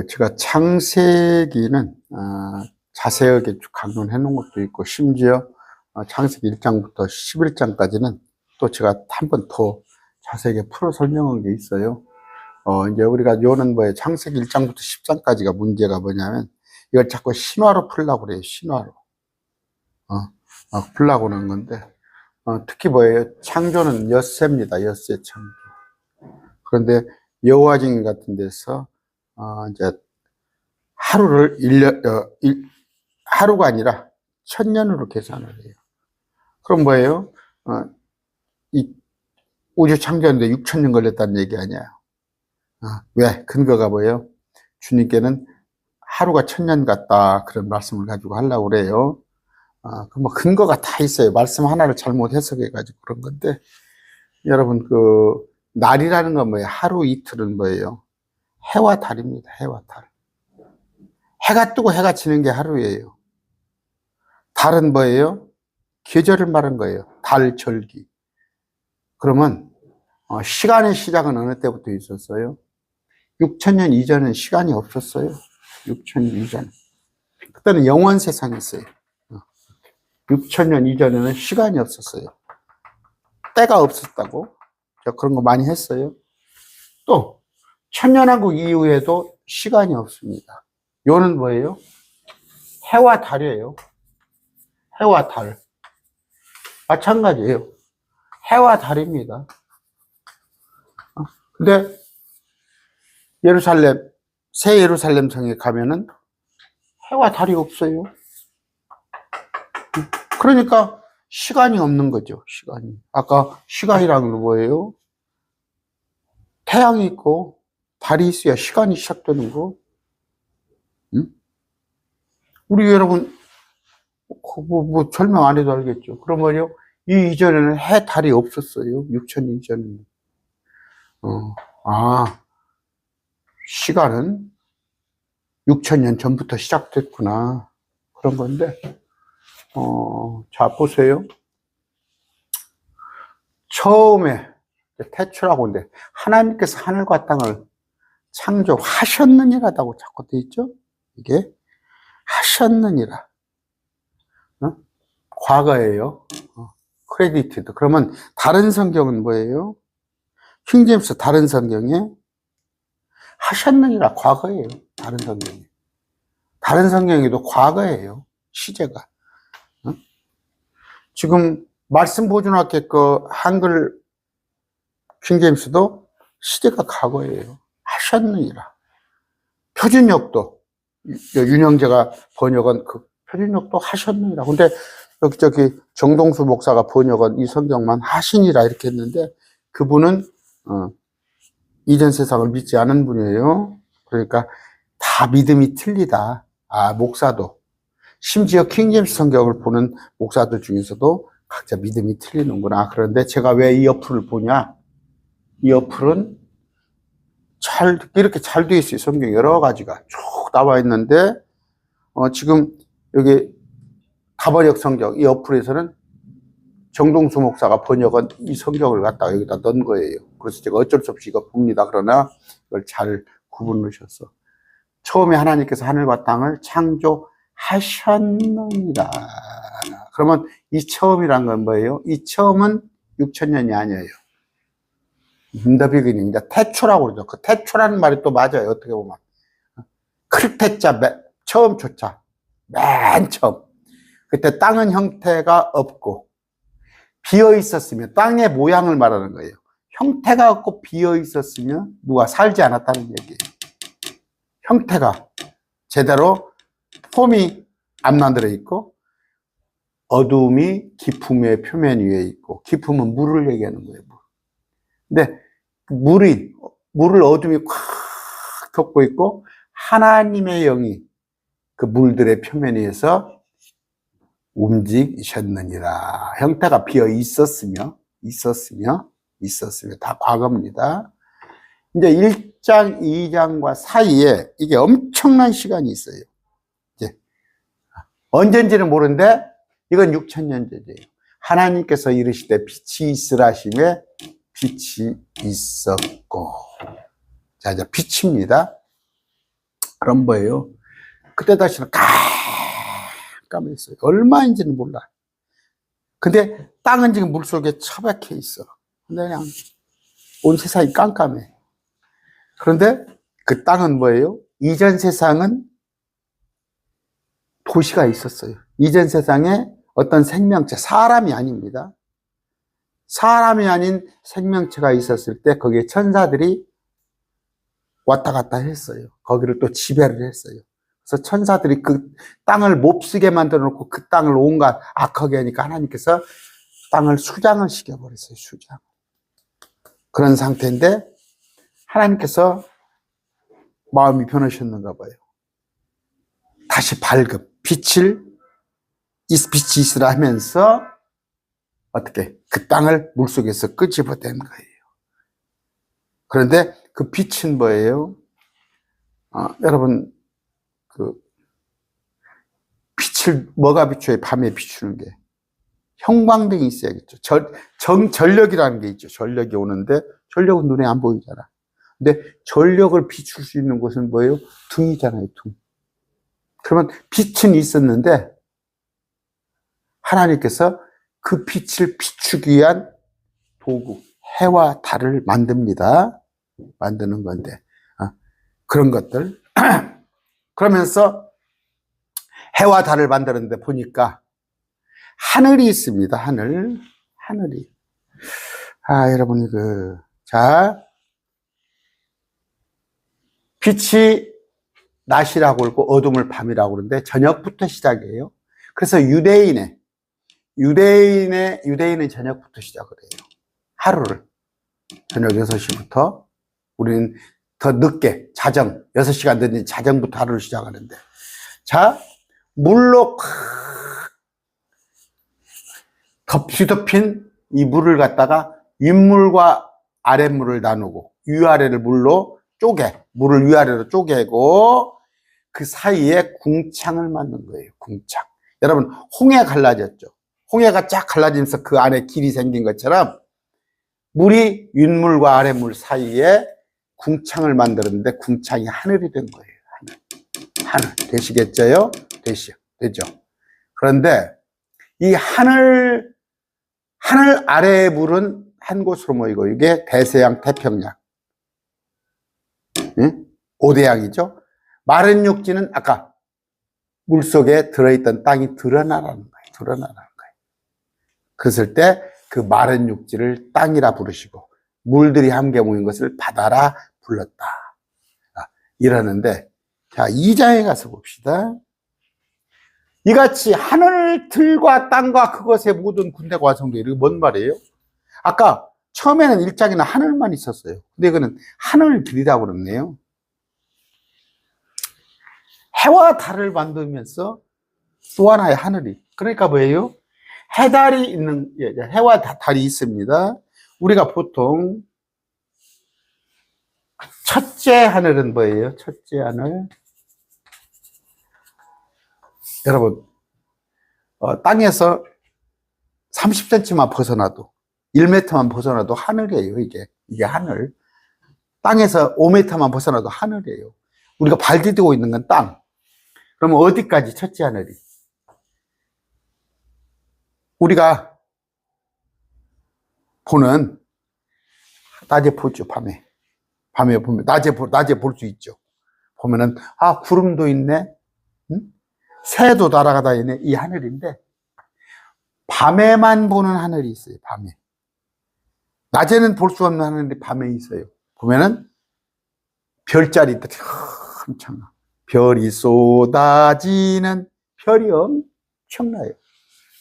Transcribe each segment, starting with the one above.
제가 창세기는, 자세하게 쭉 강론해 놓은 것도 있고, 심지어, 창세기 1장부터 11장까지는 또 제가 한 번 더 자세하게 풀어 설명한 게 있어요. 이제 우리가 요는 창세기 1장부터 10장까지가 문제가 뭐냐면, 이걸 자꾸 신화로 풀려고 그래요, 신화로. 풀려고 그러는 건데, 특히 창조는 엿새입니다, 엿새 창조. 그런데 여호와 증인 같은 데서, 이제 하루를 하루가 아니라 1000년으로 계산을 해요. 그럼 뭐예요? 이 우주 창조하는데 6000년 걸렸다는 얘기 아니에요. 왜? 근거가 뭐예요? 주님께는 하루가 1000년 같다, 그런 말씀을 가지고 하려고 그래요. 근거가 다 있어요. 말씀 하나를 잘못 해석해가지고 그런 건데, 여러분, 날이라는 건 뭐예요? 하루 이틀은 뭐예요? 해와 달입니다. 해와 달. 해가 뜨고 해가 지는 게 하루예요. 달은 뭐예요? 계절을 말한 거예요. 달, 절기. 그러면 시간의 시작은 어느 때부터 있었어요? 6000년 이전은 시간이 없었어요. 6000년 이전. 그때는 영원 세상이었어요. 6000년 이전에는 시간이 없었어요. 때가 없었다고. 제가 그런 거 많이 했어요. 또 1000년왕국 이후에도 시간이 없습니다. 요는 뭐예요? 해와 달이에요. 해와 달. 마찬가지예요. 해와 달입니다. 근데 새 예루살렘 성에 가면은 해와 달이 없어요. 그러니까 시간이 없는 거죠, 시간이. 아까 시간이라는 건 뭐예요? 태양이 있고 달이 있어야 시간이 시작되는 거. 우리 여러분, 설명 안 해도 알겠죠. 그럼 뭐예요? 이 이전에는 해, 달이 없었어요. 6000년 이전에는. 시간은 6000년 전부터 시작됐구나. 그런 건데, 자, 보세요. 처음에, 태초라고 하는데, 하나님께서 하늘과 땅을 창조하셨느니라고 자꾸 돼 있죠? 이게, 하셨느니라. 과거예요. 크레디티드. 그러면 다른 성경은 뭐예요? 킹제임스 다른 성경에 하셨느니라 과거예요. 다른 성경에. 다른 성경에도 과거예요. 시제가. 지금 말씀 보존학교 한글 킹제임스도 시제가 과거예요. 하셨느니라. 표준역도 윤영재가 번역한 표준역도 하셨느니라. 근데 저기 정동수 목사가 번역한 이 성경만 하시니라 이렇게 했는데, 그분은 이전 세상을 믿지 않은 분이에요. 그러니까 다 믿음이 틀리다. 목사도, 심지어 킹제임스 성경을 보는 목사들 중에서도 각자 믿음이 틀리는구나. 그런데 제가 왜 이 어플을 보냐? 이 어플은 이렇게 잘 되어 있어요. 성경 여러 가지가 쭉 나와 있는데, 지금 여기 가번역 성경, 이 어플에서는 정동수 목사가 번역한 이 성경을 갖다가 여기다 넣은 거예요. 그래서 제가 어쩔 수 없이 이거 봅니다. 그러나 이걸 잘 구분하셔서. 처음에 하나님께서 하늘과 땅을 창조하셨느니라. 그러면 이 처음이란 건 뭐예요? 이 처음은 6000년이 아니에요. The beginning, 태초라고 그러죠. 그 태초라는 말이 또 맞아요. 어떻게 보면. 클테자, 처음 초자. 맨 처음. 그때 땅은 형태가 없고 비어 있었으면, 땅의 모양을 말하는 거예요. 형태가 없고 비어 있었으면 누가 살지 않았다는 얘기예요. 형태가 제대로 폼이 안 만들어 있고, 어두움이 기품의 표면 위에 있고, 기품은 물을 얘기하는 거예요. 근데 물을 어둠이 콱 덮고 있고, 하나님의 영이 그 물들의 표면 위에서 움직이셨느니라. 형태가 비어 있었으며 다 과거입니다. 이제 1장, 2장과 사이에 이게 엄청난 시간이 있어요. 이제 언젠지는 모르는데 이건 6000년 전이에요. 하나님께서 이르시되 빛이 있으라 하시매 빛이 있었고. 자, 이제 빛입니다. 그런 거예요. 그때 다시는 깜깜했어요. 얼마인지는 몰라. 근데 땅은 지금 물속에 처박혀 있어. 근데 그냥 온 세상이 깜깜해. 그런데 그 땅은 뭐예요? 이전 세상은 도시가 있었어요. 이전 세상에 어떤 생명체, 사람이 아닙니다. 사람이 아닌 생명체가 있었을 때 거기에 천사들이 왔다 갔다 했어요. 거기를 또 지배를 했어요. 그래서 천사들이 그 땅을 몹쓰게 만들어 놓고 그 땅을 온갖 악하게 하니까 하나님께서 땅을 수장을 시켜버렸어요. 수장. 그런 상태인데 하나님께서 마음이 변하셨는가 봐요. 다시 밝음, 빛이 있으라 하면서 어떻게 그 땅을 물속에서 끄집어낸 거예요. 그런데 그 빛은 뭐예요? 여러분 그 빛을 뭐가 비춰요? 밤에 비추는 게 형광등이 있어야겠죠. 전력이라는 게 있죠. 전력이 오는데 전력은 눈에 안 보이잖아. 근데 전력을 비출 수 있는 곳은 뭐예요? 등이잖아요. 등. 그러면 빛은 있었는데 하나님께서 그 빛을 비추기 위한 도구, 해와 달을 만듭니다. 만드는 건데 그런 것들. 그러면서 해와 달을 만드는데 보니까 하늘이 있습니다. 하늘이. 여러분이 빛이 낮이라고 그러고 어둠을 밤이라고 그러는데 저녁부터 시작이에요. 그래서 유대인은 저녁부터 시작을 해요. 하루를. 저녁 6시부터. 우리는 더 늦게, 6시간 늦은 자정부터 하루를 시작하는데. 자, 물로 뒤덮인 이 물을 갖다가 윗물과 아랫물을 나누고, 위아래를 물을 위아래로 쪼개고, 그 사이에 궁창을 만든 거예요. 궁창. 여러분, 홍해 갈라졌죠? 홍해가 쫙 갈라지면서 그 안에 길이 생긴 것처럼 물이 윗물과 아랫물 사이에 궁창을 만들었는데 궁창이 하늘이 된 거예요. 하늘. 되시겠죠요? 되죠. 그런데 이 하늘 아래의 물은 한 곳으로 모이고 이게 대서양, 태평양. 응? 5대양이죠? 마른 육지는 아까 물속에 들어있던 땅이 드러나라는 거예요. 그랬을 때 그 마른 육지를 땅이라 부르시고 물들이 함께 모인 것을 바다라 불렀다. 이러는데 자 2장에 가서 봅시다. 이같이 하늘들과 땅과 그것의 모든 군대가 완성되어. 이게 뭔 말이에요? 아까 처음에는 1장에는 하늘만 있었어요. 근데 이거는 하늘들이라고 그러네요. 해와 달을 만들면서 또 하나의 하늘이. 그러니까 뭐예요? 해와 달이 있습니다. 우리가 보통 첫째 하늘은 뭐예요? 첫째 하늘. 여러분, 땅에서 30cm만 벗어나도, 1m만 벗어나도 하늘이에요, 이게 하늘. 땅에서 5m만 벗어나도 하늘이에요. 우리가 발 디디고 있는 건 땅. 그러면 어디까지 첫째 하늘이? 우리가 보는, 낮에 보죠, 밤에 보면, 낮에 볼 수 있죠. 보면은, 구름도 있네? 응? 새도 날아다니네? 이 하늘인데, 밤에만 보는 하늘이 있어요, 밤에. 낮에는 볼 수 없는 하늘인데, 밤에 있어요. 보면은, 별자리들이 엄청나. 별이 쏟아지는 별이 엄청나요.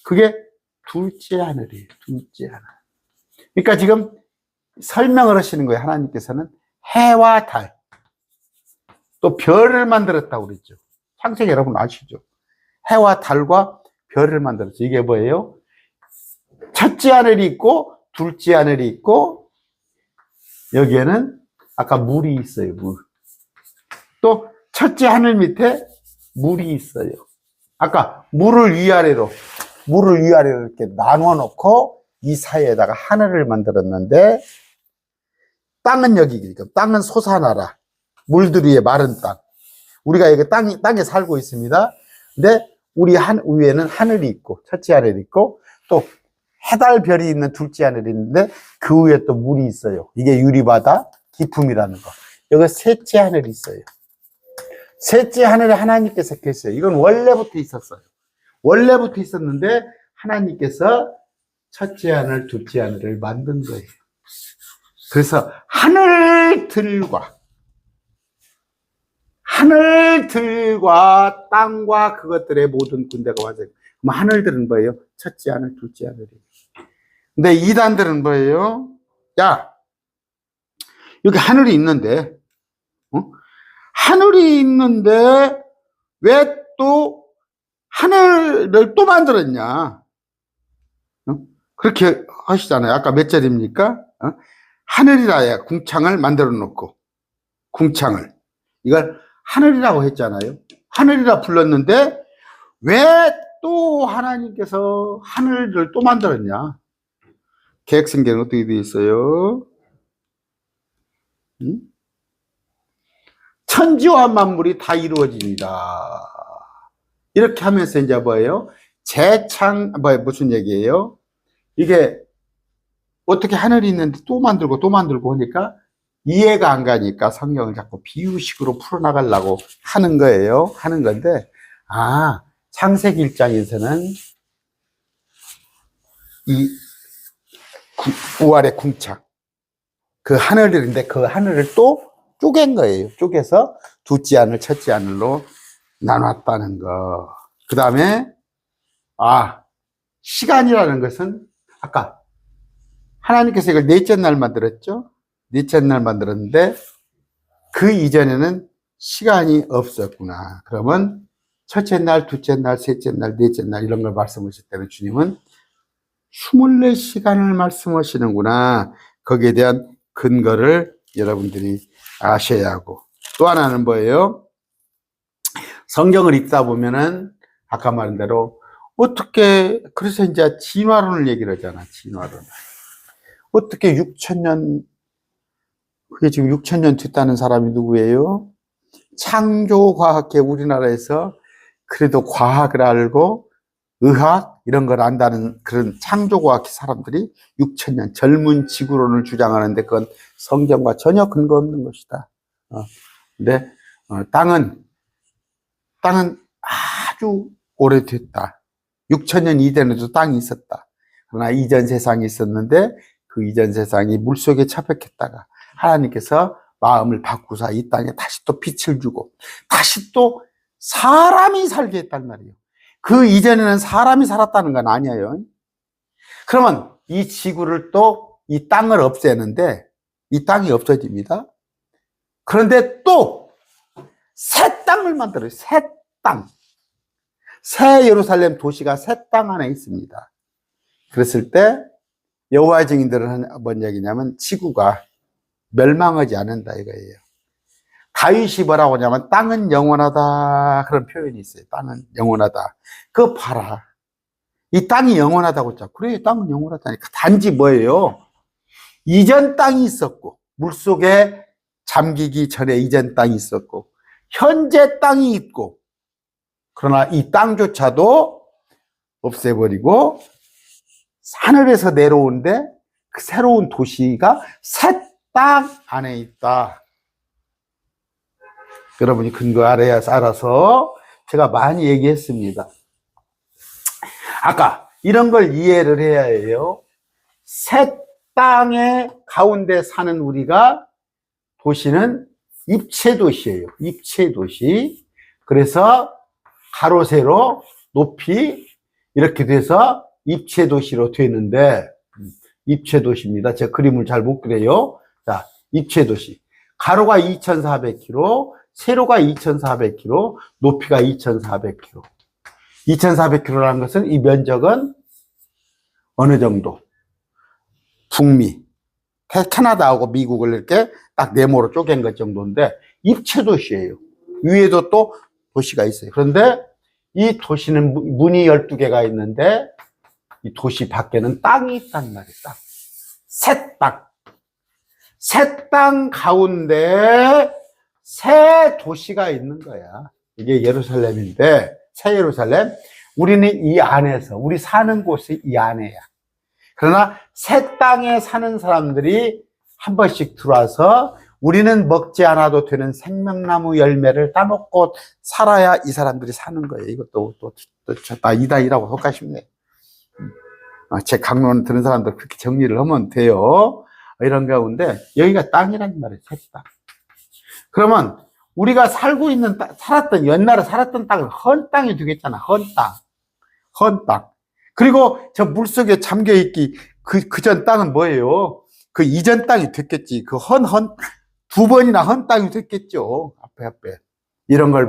그게 둘째 하늘이에요. 둘째 하늘. 그러니까 지금 설명을 하시는 거예요. 하나님께서는 해와 달, 또 별을 만들었다고 그랬죠. 창세기 여러분 아시죠? 해와 달과 별을 만들었죠. 이게 뭐예요? 첫째 하늘이 있고 둘째 하늘이 있고 여기에는 아까 물이 있어요. 물. 또 첫째 하늘 밑에 물이 있어요. 아까 물을 위아래로 이렇게 나누어 놓고 이 사이에다가 하늘을 만들었는데 땅은 여기, 땅은 솟아나라. 물들 위에 마른 땅. 우리가 여기 땅에 살고 있습니다. 근데 우리 위에는 하늘이 있고, 첫째 하늘이 있고, 또 해달 별이 있는 둘째 하늘이 있는데, 그 위에 또 물이 있어요. 이게 유리바다 기품이라는 거. 여기 셋째 하늘이 있어요. 셋째 하늘에 하나님께서 계세요. 이건 원래부터 있었어요. 원래부터 있었는데, 하나님께서 첫째 하늘, 둘째 하늘을 만든 거예요. 그래서 하늘들과 땅과 그것들의 모든 군대가 완성. 그럼 하늘들은 뭐예요? 첫째 하늘, 둘째 하늘이에요. 근데 이단들은 뭐예요? 야, 여기 하늘이 있는데, 하늘이 있는데 왜 또 하늘을 또 만들었냐? 그렇게 하시잖아요. 아까 몇 절입니까? 하늘이라야 궁창을 만들어 놓고, 궁창을. 이걸 하늘이라고 했잖아요. 하늘이라 불렀는데 왜 또 하나님께서 하늘을 또 만들었냐? 계획성경은 어떻게 되어 있어요? 천지와 만물이 다 이루어집니다. 이렇게 하면서 이제 뭐예요? 무슨 얘기예요? 이게 어떻게 하늘이 있는데 또 만들고 하니까 이해가 안 가니까 성경을 자꾸 비유식으로 풀어나가려고 하는 거예요. 하는 건데, 창세기 1장에서는 이 우아래 궁창, 그 하늘인데 그 하늘을 또 쪼갠 거예요. 쪼개서 둘째 하늘, 첫째 하늘로 나눴다는 거. 그 다음에, 시간이라는 것은 아까 하나님께서 이걸 넷째 날 만들었죠? 넷째 날 만들었는데 그 이전에는 시간이 없었구나. 그러면 첫째 날, 둘째 날, 셋째 날, 넷째 날 이런 걸 말씀하실 때는 주님은 24시간을 말씀하시는구나. 거기에 대한 근거를 여러분들이 아셔야 하고, 또 하나는 뭐예요? 성경을 읽다 보면은 아까 말한 대로 어떻게, 그래서 이제 진화론을 얘기를 하잖아. 진화론. 어떻게 6,000년, 그게 지금 6,000년 됐다는 사람이 누구예요? 창조과학계 우리나라에서 그래도 과학을 알고 의학 이런 걸 안다는 그런 창조과학 사람들이 6,000년 젊은 지구론을 주장하는데 그건 성경과 전혀 근거 없는 것이다. 근데 땅은 아주 오래됐다. 6,000년 이전에도 땅이 있었다. 그러나 이전 세상이 있었는데 그 이전 세상이 물속에 처박혔다가 하나님께서 마음을 바꾸사 이 땅에 다시 또 빛을 주고 다시 또 사람이 살게 했단 말이에요. 그 이전에는 사람이 살았다는 건 아니에요. 그러면 이 지구를 또 이 땅을 없애는데 이 땅이 없어집니다. 그런데 또 새 땅을 만들어요. 새 땅. 새 예루살렘 도시가 새 땅 안에 있습니다. 그랬을 때 여호와의 증인들은 뭔 얘기냐면 지구가 멸망하지 않는다 이거예요. 다윗이 뭐라고 하냐면 땅은 영원하다 그런 표현이 있어요. 땅은 영원하다. 그거 봐라. 이 땅이 영원하다고 했죠. 그래, 땅은 영원하다니까. 단지 뭐예요? 이전 땅이 있었고 물속에 잠기기 전에 이전 땅이 있었고 현재 땅이 있고, 그러나 이 땅조차도 없애버리고 하늘에서 내려오는데 그 새로운 도시가 새 땅 안에 있다. 여러분이 근거 알아서 제가 많이 얘기했습니다. 아까 이런 걸 이해를 해야 해요. 새 땅의 가운데 사는 우리가 도시는 입체도시예요. 입체도시. 그래서 가로 세로 높이 이렇게 돼서 입체도시로 되는데, 입체도시입니다. 제가 그림을 잘 못 그려요. 자, 입체도시. 가로가 2,400km, 세로가 2,400km, 높이가 2,400km. 2,400km라는 것은 이 면적은 어느 정도? 북미, 캐나다하고 미국을 이렇게 딱 네모로 쪼갠 것 정도인데 입체도시예요. 위에도 또 도시가 있어요. 그런데 이 도시는 문이 12개가 있는데 이 도시 밖에는 땅이 있단 말이에요. 땅. 새 땅. 새 땅 가운데 새 새 도시가 있는 거야. 이게 예루살렘인데, 새 예루살렘. 우리는 이 안에서, 우리 사는 곳이 이 안에야. 그러나 새 땅에 사는 사람들이 한 번씩 들어와서 우리는 먹지 않아도 되는 생명나무 열매를 따먹고 살아야 이 사람들이 사는 거예요. 이것도 다 이다이라고 속하시면 제 강론 들은 사람들 그렇게 정리를 하면 돼요. 이런 가운데 여기가 땅이란 말이에요. 새 땅. 그러면 우리가 살고 있는 살았던 옛날에 살았던 땅을 헌 땅이 되겠잖아. 헌 땅. 헌 땅. 그리고 저 물속에 잠겨있기 그전 땅은 뭐예요? 그 이전 땅이 됐겠지. 그 두 번이나 헌 땅이 됐겠죠. 앞에. 이런 걸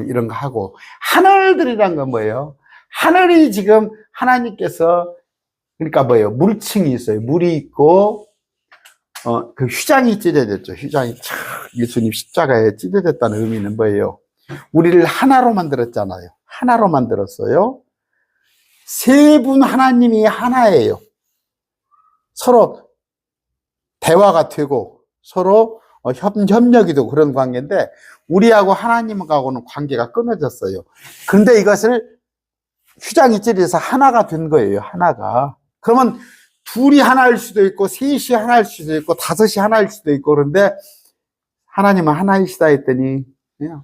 이런 거 하고. 하늘들이란 건 뭐예요? 하늘이 지금 하나님께서, 그러니까 뭐예요? 물층이 있어요. 물이 있고, 그 휘장이 찢어졌죠. 휘장이 예수님 십자가에 찢어졌다는 의미는 뭐예요? 우리를 하나로 만들었잖아요. 하나로 만들었어요. 세 분 하나님이 하나예요. 서로 대화가 되고 서로 협력이 되고 그런 관계인데 우리하고 하나님하고는 관계가 끊어졌어요. 그런데 이것을 휘장이 찢어져서 하나가 된 거예요. 하나가. 그러면 둘이 하나일 수도 있고 셋이 하나일 수도 있고 다섯이 하나일 수도 있고 그런데 하나님은 하나이시다 했더니 그냥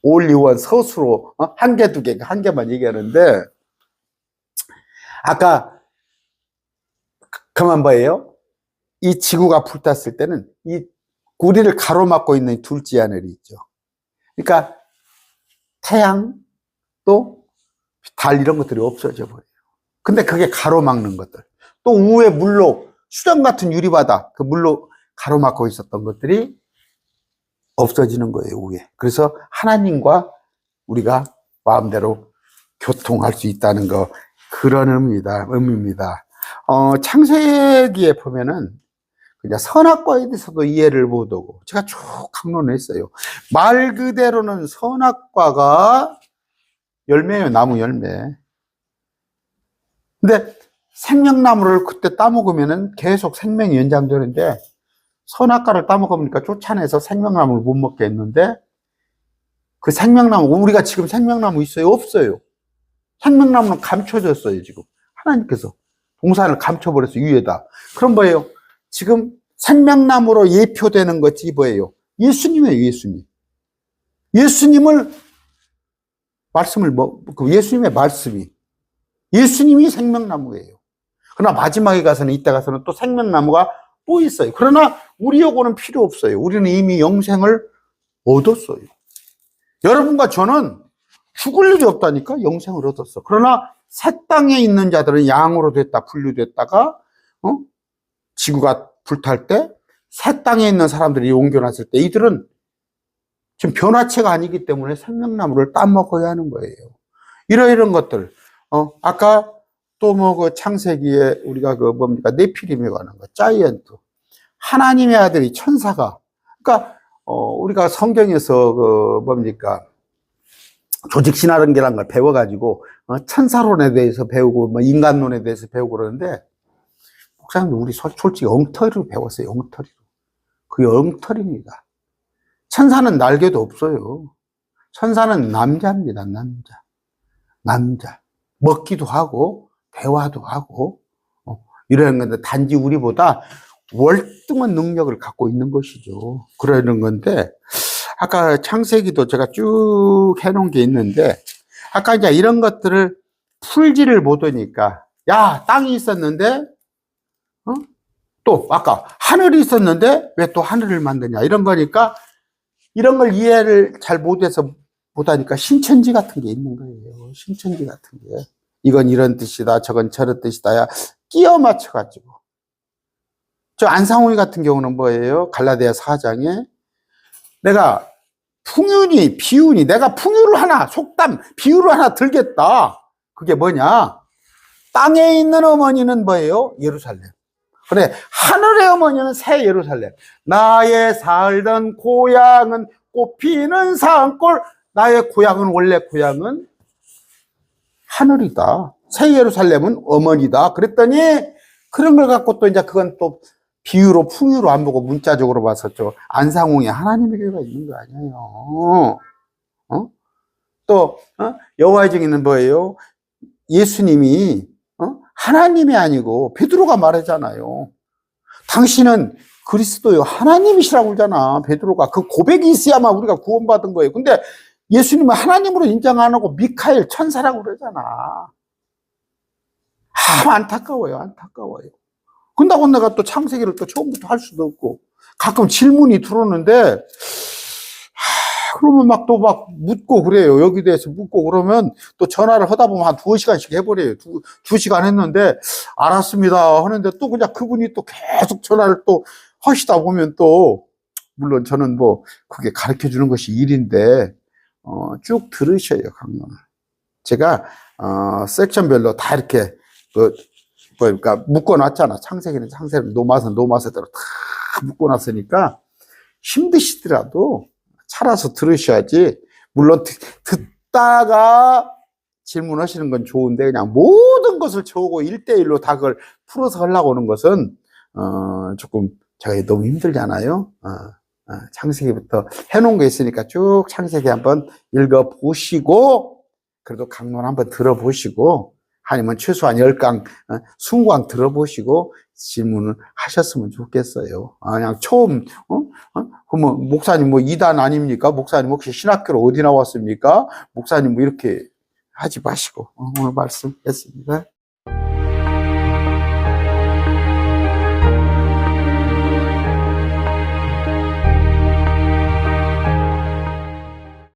only one, 서수로 한 개, 두 개, 한 개만 얘기하는데 아까 그만 뭐예요? 이 지구가 불탔을 때는 이 우리를 가로막고 있는 둘째 하늘이 있죠. 그러니까 태양 또 달 이런 것들이 없어져 버려요. 근데 그게 가로막는 것들. 또 우에 물로 수정 같은 유리바다 그 물로 가로막고 있었던 것들이 없어지는 거예요. 우에. 그래서 하나님과 우리가 마음대로 교통할 수 있다는 거 그런 의미입니다. 창세기에 보면은 그냥 선악과에 대해서도 이해를 못하고 제가 쭉 강론을 했어요. 말 그대로는 선악과가 열매예요. 나무 열매. 근데 생명나무를 그때 따먹으면은 계속 생명이 연장되는데 선악과를 따먹으니까 쫓아내서 생명나무를 못 먹게 했는데 그 생명나무 우리가 지금 생명나무 있어요? 없어요. 생명나무는 감춰졌어요. 지금 하나님께서 동산을 감춰버렸어요. 위에다. 그럼 뭐예요? 지금 생명나무로 예표되는 것이 뭐예요? 예수님이에요. 예수님. 예수님의 말씀이 예수님이 생명나무예요. 그러나 마지막에 가서는 이때 가서는 또 생명나무가 또 있어요. 그러나 우리하고는 필요 없어요. 우리는 이미 영생을 얻었어요. 여러분과 저는 죽을 일이 없다니까 영생을 얻었어. 그러나 새 땅에 있는 자들은 양으로 됐다 분류됐다가 지구가 불탈 때 새 땅에 있는 사람들이 옮겨놨을 때 이들은 지금 변화체가 아니기 때문에 생명나무를 따먹어야 하는 거예요. 이런 것들. 아까 또 그 창세기에 우리가 네피림에 관한 거, 자이언트. 하나님의 아들이 천사가. 그러니까, 우리가 성경에서 조직신화론이라는 걸 배워가지고, 천사론에 대해서 배우고, 인간론에 대해서 배우고 그러는데, 목사님들 우리 솔직히 엉터리로 배웠어요. 엉터리로. 그게 엉터리입니다. 천사는 날개도 없어요. 천사는 남자입니다. 남자. 먹기도 하고 대화도 하고 이러는 건데 단지 우리보다 월등한 능력을 갖고 있는 것이죠. 그러는 건데 아까 창세기도 제가 쭉 해놓은 게 있는데 아까 이제 이런 것들을 풀지를 못하니까 야 땅이 있었는데 또 아까 하늘이 있었는데 왜 또 하늘을 만드냐 이런 거니까 이런 걸 이해를 잘 못하니까 신천지 같은 게 있는 거예요. 신천지 같은 게. 이건 이런 뜻이다. 저건 저런 뜻이다. 야, 끼워 맞춰가지고. 저 안상홍이 같은 경우는 뭐예요? 갈라디아 4장에 내가 비유니 내가 풍유를 하나, 속담, 비유를 하나 들겠다. 그게 뭐냐? 땅에 있는 어머니는 뭐예요? 예루살렘. 그래, 하늘의 어머니는 새 예루살렘. 나의 살던 고향은 꽃피는 산골. 나의 고향은 원래 고향은 하늘이다. 새 예루살렘은 어머니다. 그랬더니 그런 걸 갖고 또 이제 그건 또 비유로 풍유로 안 보고 문자적으로 봤었죠. 안상홍에 하나님의 교회가 있는 거 아니에요. 또 여호와의 증인은 뭐예요? 예수님이 하나님이 아니고 베드로가 말하잖아요. 당신은 그리스도요 하나님이시라고 그러잖아. 베드로가 그 고백이 있어야만 우리가 구원받은 거예요. 근데 예수님은 하나님으로 인정 안 하고 미카엘 천사라고 그러잖아. 안타까워요. 근다고 내가 또 창세기를 또 처음부터 할 수도 없고 가끔 질문이 들어오는데 그러면 막 묻고 그래요. 여기 대해서 묻고 그러면 또 전화를 하다 보면 한 2시간씩 해버려요. 2시간 했는데 알았습니다 하는데 또 그냥 그분이 또 계속 전화를 또 하시다 보면 또 물론 저는 뭐 그게 가르쳐 주는 것이 일인데 쭉 들으셔요. 강론을. 제가 섹션별로 다 이렇게 그러니까 묶어놨잖아. 창세기는 창세기로 노마서대로 다 묶어놨으니까 힘드시더라도 살아서 들으셔야지. 물론 듣다가 질문하시는 건 좋은데 그냥 모든 것을 채우고 1대1로 다 그걸 풀어서 하려고 하는 것은 조금 제가 너무 힘들잖아요. 창세기부터 해놓은 게 있으니까 쭉 창세기 한번 읽어보시고 그래도 강론 한번 들어보시고 아니면 최소한 10강, 20강 들어보시고 질문을 하셨으면 좋겠어요. 그냥 처음, 그러면 목사님 뭐 이단 아닙니까? 목사님 혹시 신학교로 어디 나왔습니까? 목사님 뭐 이렇게 하지 마시고 오늘 말씀했습니다.